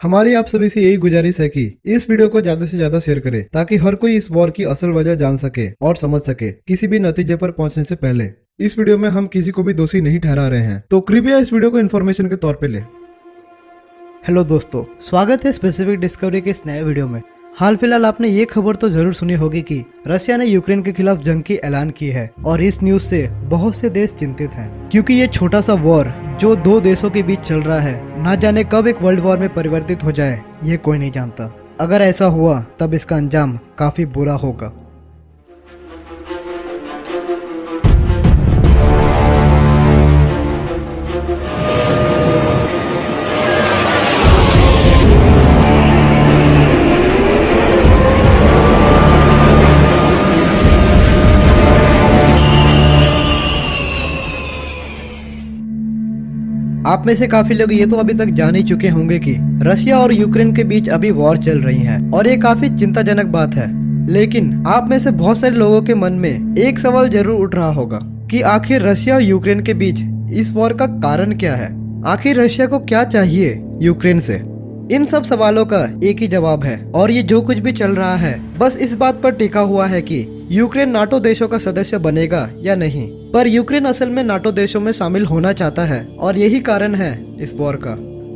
हमारी आप सभी से यही गुजारिश है कि इस वीडियो को ज्यादा से ज्यादा शेयर करें ताकि हर कोई इस वॉर की असल वजह जान सके और समझ सके किसी भी नतीजे पर पहुंचने से पहले। इस वीडियो में हम किसी को भी दोषी नहीं ठहरा रहे हैं, तो कृपया इस वीडियो को इन्फॉर्मेशन के तौर पे ले। हेलो दोस्तों, स्वागत है स्पेसिफिक डिस्कवरी के इस नए वीडियो में। हाल फिलहाल आपने ये खबर तो जरूर सुनी होगी कि रशिया ने यूक्रेन के खिलाफ जंग की ऐलान की है और इस न्यूज से बहुत से देश चिंतित हैं क्योंकि ये छोटा सा वॉर जो दो देशों के बीच चल रहा है ना जाने कब एक वर्ल्ड वॉर में परिवर्तित हो जाए, ये कोई नहीं जानता। अगर ऐसा हुआ तब इसका अंजाम काफी बुरा होगा। आप में से काफी लोग ये तो अभी तक जान ही चुके होंगे कि रशिया और यूक्रेन के बीच अभी वॉर चल रही है और ये काफी चिंताजनक बात है। लेकिन आप में से बहुत सारे लोगों के मन में एक सवाल जरूर उठ रहा होगा कि आखिर रशिया और यूक्रेन के बीच इस वॉर का कारण क्या है। आखिर रशिया को क्या चाहिए यूक्रेन से? इन सब सवालों का एक ही जवाब है और ये जो कुछ भी चल रहा है बस इस बात पर टिका हुआ है कि यूक्रेन नाटो देशों का सदस्य बनेगा या नहीं। पर यूक्रेन असल में नाटो देशों में शामिल होना चाहता है और यही कारण है इस वॉर का।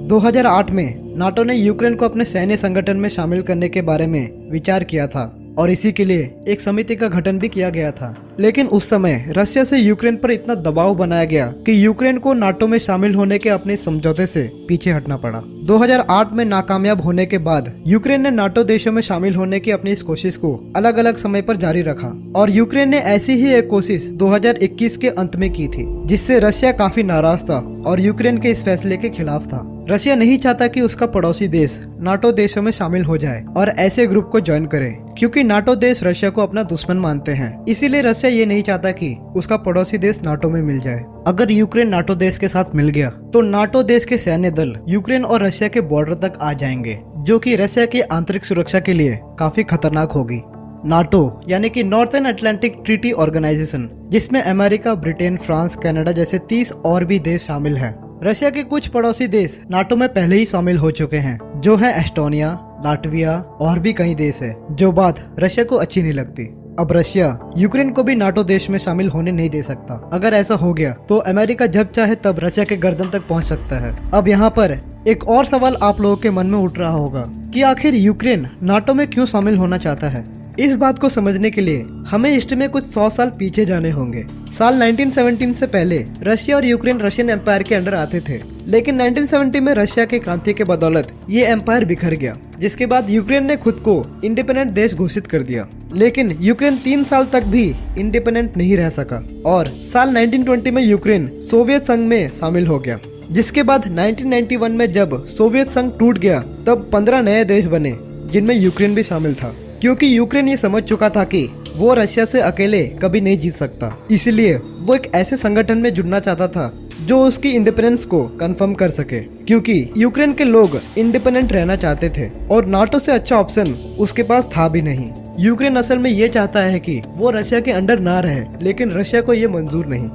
2008 में नाटो ने यूक्रेन को अपने सैन्य संगठन में शामिल करने के बारे में विचार किया था और इसी के लिए एक समिति का गठन भी किया गया था। लेकिन उस समय रशिया से यूक्रेन पर इतना दबाव बनाया गया कि यूक्रेन को नाटो में शामिल होने के अपने समझौते से पीछे हटना पड़ा। 2008 में नाकामयाब होने के बाद यूक्रेन ने नाटो देशों में शामिल होने की अपनी इस कोशिश को अलग अलग समय पर जारी रखा और यूक्रेन ने ऐसी ही एक कोशिश 2021 के अंत में की थी, जिससे रशिया काफी नाराज था और यूक्रेन के इस फैसले के खिलाफ था। रशिया नहीं चाहता कि उसका पड़ोसी देश नाटो देशों में शामिल हो जाए और ऐसे ग्रुप को ज्वाइन करे, क्योंकि नाटो देश रशिया को अपना दुश्मन मानते हैं। इसीलिए रशिया ये नहीं चाहता कि उसका पड़ोसी देश नाटो में मिल जाए। अगर यूक्रेन नाटो देश के साथ मिल गया तो नाटो देश के सैन्य दल यूक्रेन और रशिया के बॉर्डर तक आ जाएंगे, जो कि रशिया की आंतरिक सुरक्षा के लिए काफी खतरनाक होगी। नाटो यानी कि नॉर्थर्न अटलांटिक ट्रीटी ऑर्गेनाइजेशन, जिसमें अमेरिका, ब्रिटेन, फ्रांस, कनाडा जैसे 30 और भी देश शामिल हैं। रशिया के कुछ पड़ोसी देश नाटो में पहले ही शामिल हो चुके हैं, जो है एस्टोनिया, लाटविया और भी कई देश है, जो बात रशिया को अच्छी नहीं लगती। अब रशिया यूक्रेन को भी नाटो देश में शामिल होने नहीं दे सकता। अगर ऐसा हो गया तो अमेरिका जब चाहे तब रशिया के गर्दन तक पहुंच सकता है। अब यहाँ पर एक और सवाल आप लोगों के मन में उठ रहा होगा कि आखिर यूक्रेन नाटो में क्यों शामिल होना चाहता है। इस बात को समझने के लिए हमें हिस्ट्री में कुछ 100 साल पीछे जाने होंगे। साल 1917 से पहले रशिया और यूक्रेन रशियन एम्पायर के अंडर आते थे, लेकिन 1970 में रशिया के क्रांति के बदौलत ये एम्पायर बिखर गया, जिसके बाद यूक्रेन ने खुद को इंडिपेंडेंट देश घोषित कर दिया। लेकिन यूक्रेन 3 साल तक भी इंडिपेंडेंट नहीं रह सका और साल 1920 में यूक्रेन सोवियत संघ में शामिल हो गया। जिसके बाद 1991 में जब सोवियत संघ टूट गया तब 15 नए देश बने, जिनमें यूक्रेन भी शामिल था, क्योंकि यूक्रेन ये समझ चुका था कि वो रशिया से अकेले कभी नहीं जीत सकता। इसलिए वो एक ऐसे संगठन में जुड़ना चाहता था जो उसकी इंडिपेंडेंस को कंफर्म कर सके, क्योंकि यूक्रेन के लोग इंडिपेंडेंट रहना चाहते थे और नाटो से अच्छा ऑप्शन उसके पास था भी नहीं। यूक्रेन असल में ये चाहता है कि वो रशिया के अंडर ना रहे, लेकिन रशिया को ये मंजूर नहीं।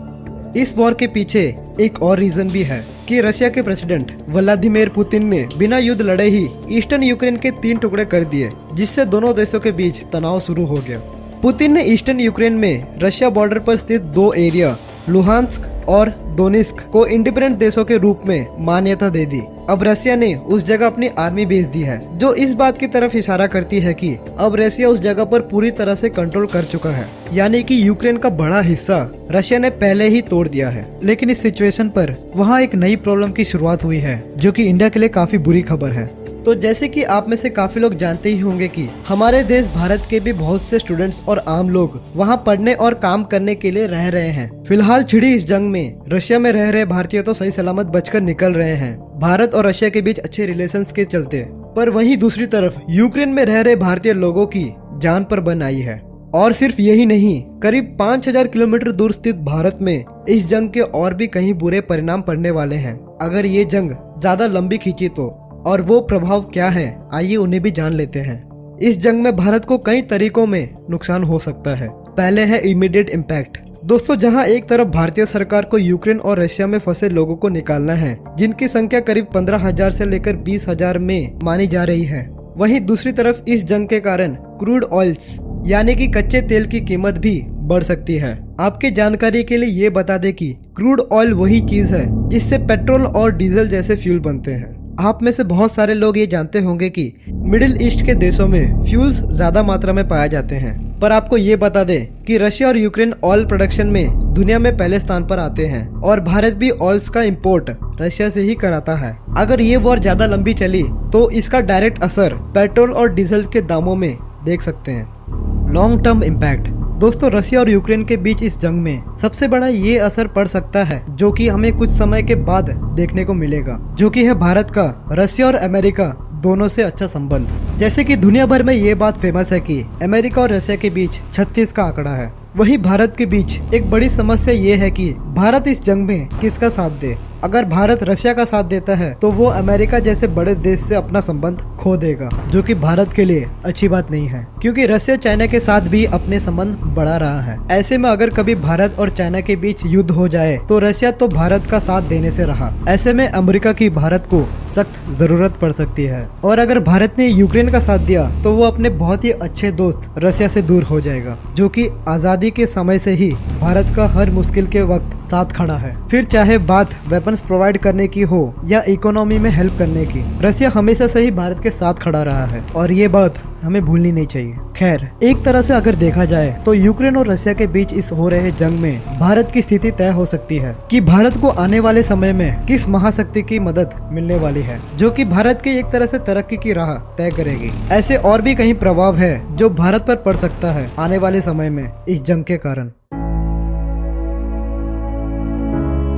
इस वॉर के पीछे एक और रीजन भी है कि रशिया के प्रेसिडेंट व्लादिमीर पुतिन ने बिना युद्ध लड़े ही ईस्टर्न यूक्रेन के 3 टुकड़े कर दिए, जिससे दोनों देशों के बीच तनाव शुरू हो गया। पुतिन ने ईस्टर्न यूक्रेन में रशिया बॉर्डर पर स्थित 2 एरिया लुहांस्क और दोनेत्स्क को इंडिपेंडेंट देशों के रूप में मान्यता दे दी। अब रशिया ने उस जगह अपनी आर्मी भेज दी है, जो इस बात की तरफ इशारा करती है कि अब रशिया उस जगह पर पूरी तरह से कंट्रोल कर चुका है, यानी कि यूक्रेन का बड़ा हिस्सा रशिया ने पहले ही तोड़ दिया है। लेकिन इस सिचुएशन पर वहाँ एक नई प्रॉब्लम की शुरुआत हुई है, जो कि इंडिया के लिए काफी बुरी खबर है। तो जैसे कि आप में से काफी लोग जानते ही होंगे कि हमारे देश भारत के भी बहुत से स्टूडेंट्स और आम लोग वहां पढ़ने और काम करने के लिए रह रहे हैं। फिलहाल छिड़ी इस जंग में रशिया में रह रहे भारतीय तो सही सलामत बचकर निकल रहे हैं, भारत और रशिया के बीच अच्छे रिलेशंस के चलते। पर वहीं दूसरी तरफ यूक्रेन में रह रहे भारतीय लोगों की जान पर बन आई है। और सिर्फ यही नहीं, करीब 5000 किलोमीटर दूर स्थित भारत में इस जंग के और भी कहीं बुरे परिणाम पड़ने वाले हैं अगर ये जंग ज्यादा लंबी खींची तो। और वो प्रभाव क्या है, आइए उन्हें भी जान लेते हैं। इस जंग में भारत को कई तरीकों में नुकसान हो सकता है। पहले है इमीडिएट इम्पैक्ट। दोस्तों, जहां एक तरफ भारतीय सरकार को यूक्रेन और रशिया में फंसे लोगों को निकालना है, जिनकी संख्या करीब 15,000 से लेकर 20,000 में मानी जा रही है, वहीं दूसरी तरफ इस जंग के कारण क्रूड ऑयल्स यानी कि कच्चे तेल की कीमत भी बढ़ सकती है। आपके जानकारी के लिए ये बता दें कि क्रूड ऑयल वही चीज है जिससे पेट्रोल और डीजल जैसे फ्यूल बनते हैं। आप में से बहुत सारे लोग ये जानते होंगे कि मिडिल ईस्ट के देशों में फ्यूल्स ज्यादा मात्रा में पाए जाते हैं, पर आपको ये बता दें कि रशिया और यूक्रेन ऑयल प्रोडक्शन में दुनिया में पहले स्थान पर आते हैं और भारत भी ऑयल्स का इंपोर्ट रशिया से ही कराता है। अगर ये वॉर ज्यादा लंबी चली तो इसका डायरेक्ट असर पेट्रोल और डीजल के दामों में देख सकते हैं। Long term impact. दोस्तों, रशिया और यूक्रेन के बीच इस जंग में सबसे बड़ा ये असर पड़ सकता है जो कि हमें कुछ समय के बाद देखने को मिलेगा, जो कि है भारत का रशिया और अमेरिका दोनों से अच्छा संबंध। जैसे कि दुनिया भर में ये बात फेमस है कि अमेरिका और रशिया के बीच 36 का आंकड़ा है, वहीं भारत के बीच एक बड़ी समस्या ये है कि भारत इस जंग में किसका साथ दे। अगर भारत रशिया का साथ देता है तो वो अमेरिका जैसे बड़े देश से अपना संबंध खो देगा, जो कि भारत के लिए अच्छी बात नहीं है, क्योंकि रशिया चाइना के साथ भी अपने संबंध बढ़ा रहा है। ऐसे में अगर कभी भारत और चाइना के बीच युद्ध हो जाए तो रशिया तो भारत का साथ देने से रहा। ऐसे में अमेरिका की भारत को सख्त जरूरत पड़ सकती है, और अगर भारत ने यूक्रेन का साथ दिया तो वो अपने बहुत ही अच्छे दोस्त रशिया से दूर हो जाएगा, जो कि आजादी के समय से ही भारत का हर मुश्किल के वक्त साथ खड़ा है। फिर चाहे बात वेपन्स प्रोवाइड करने की हो या इकोनॉमी में हेल्प करने की, रशिया हमेशा से ही भारत के साथ खड़ा रहा है और ये बात हमें भूलनी नहीं चाहिए। खैर, एक तरह से अगर देखा जाए तो यूक्रेन और रशिया के बीच इस हो रहे जंग में भारत की स्थिति तय हो सकती है कि भारत को आने वाले समय में किस महाशक्ति की मदद मिलने वाली है, जो कि भारत की एक तरह से तरक्की की राह तय करेगी। ऐसे और भी कई प्रभाव है जो भारत पर पड़ सकता है आने वाले समय में इस जंग के कारण।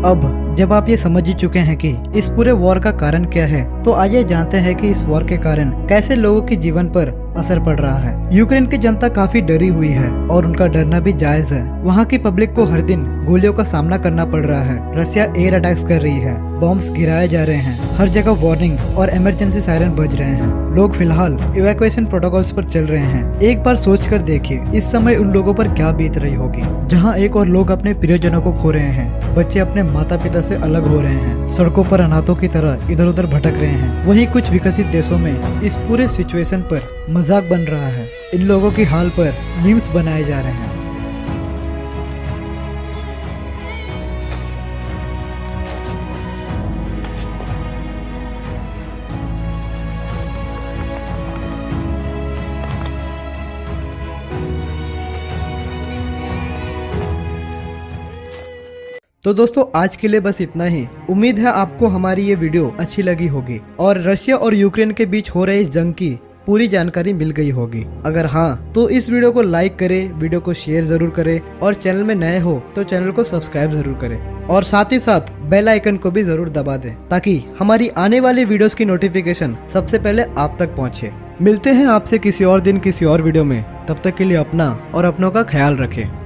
अब जब आप ये समझ ही चुके हैं कि इस पूरे वॉर का कारण क्या है, तो आइए जानते हैं कि इस वॉर के कारण कैसे लोगों के जीवन पर असर पड़ रहा है। यूक्रेन की जनता काफी डरी हुई है और उनका डरना भी जायज है। वहाँ की पब्लिक को हर दिन गोलियों का सामना करना पड़ रहा है। रशिया एयर अटैक्स कर रही है, बॉम्ब्स गिराए जा रहे हैं, हर जगह वार्निंग और इमरजेंसी सायरन बज रहे हैं। लोग फिलहाल इवैक्यूएशन प्रोटोकॉल्स पर चल रहे हैं। एक बार सोच कर देखिए इस समय उन लोगों पर क्या बीत रही होगी, जहाँ एक और लोग अपने प्रियजनों को खो रहे हैं, बच्चे अपने माता पिता से अलग हो रहे हैं, सड़कों पर अनाथों की तरह इधर उधर भटक रहे हैं। वहीं कुछ विकसित देशों में इस पूरे सिचुएशन पर मजाक बन रहा है। इन लोगों की हाल पर मीम्स बनाए जा रहे हैं। तो दोस्तों, आज के लिए बस इतना ही। उम्मीद है आपको हमारी ये वीडियो अच्छी लगी होगी और रशिया और यूक्रेन के बीच हो रहे इस जंग की पूरी जानकारी मिल गई होगी। अगर हाँ तो इस वीडियो को लाइक करें, वीडियो को शेयर जरूर करें और चैनल में नए हो तो चैनल को सब्सक्राइब जरूर करें और साथ ही साथ बेल आइकन को भी जरूर दबा दें ताकि हमारी आने वाली वीडियोस की नोटिफिकेशन सबसे पहले आप तक पहुंचे। मिलते हैं आपसे किसी और दिन किसी और वीडियो में। तब तक के लिए अपना और अपनों का ख्याल रखें।